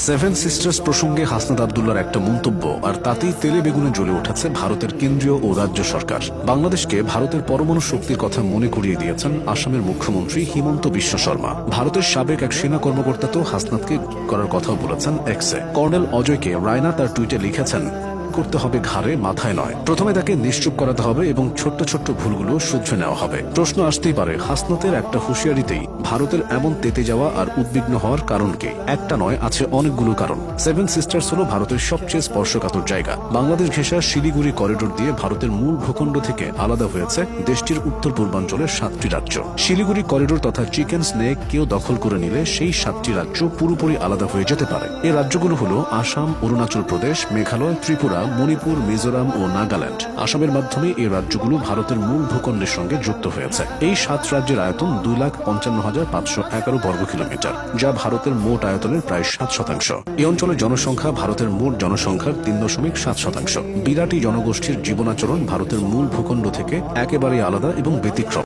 Seven sisters প্রসঙ্গে হাসনাত আব্দুল্লাহর একটা মন্তব্য, আর তাতেই তেলে বেগুনে জ্বলে উঠেছে ভারতের কেন্দ্রীয় ও রাজ্য সরকার। বাংলাদেশকে ভারতের পরমাণু শক্তির কথা মনে করিয়ে দিয়েছেন আসামের মুখ্যমন্ত্রী হিমন্ত বিশ্ব শর্মা। ভারতের সাবেক এক সেনা কর্মকর্তা তো হাসনাতকে করার কথাও বলেছেন এক্সে। কর্নেল অজয়কে রায়না তার টুইটে লিখেছেন, করতে হবে ঘাড়ে, মাথায় নয়। প্রথমে তাকে নিশ্চুপ করাতে হবে এবং ছোট্ট ছোট্ট ভুলগুলো শুধরে নেওয়া হবে। প্রশ্ন আসতেই পারে, হাসনাতের একটা হুঁশিয়ারিতেই ভারতের এমন তেতে যাওয়া আর উদ্বিগ্ন হওয়ার কারণ কি? একটা নয়, আছে অনেকগুলো কারণ। সেভেন সিস্টার্স হলো ভারতের সবচেয়ে স্পর্শকাতর জায়গা। বাংলাদেশ ঘেঁষা শিলিগুড়ি করিডোর দিয়ে ভারতের মূল ভূখণ্ড থেকে আলাদা হয়েছে দেশটির উত্তর পূর্বাঞ্চলের 7টি রাজ্য। শিলিগুড়ি করিডোর তথা চিকেন স্নেক কেউ দখল করে নিলে সেই 7টি রাজ্য পুরোপুরি আলাদা হয়ে যেতে পারে। এই রাজ্যগুলো হলো আসাম, অরুণাচল প্রদেশ, মেঘালয়, ত্রিপুরা, মণিপুর, মিজোরাম ও নাগাল্যান্ড। আসামের মাধ্যমে এই রাজ্যগুলো ভারতের মূল ভূখণ্ডের সঙ্গে যুক্ত হয়েছে। এই 7 রাজ্যের আয়তন 2,55,511 বর্গ কিলোমিটার, যা ভারতের মোট আয়তনের প্রায় 7%। এই অঞ্চলের জনসংখ্যা ভারতের মোট জনসংখ্যার 3.7%। বিরাট এই জনগোষ্ঠীর জীবনাচরণ ভারতের মূল ভূখণ্ড থেকে একেবারে আলাদা এবং ব্যতিক্রম।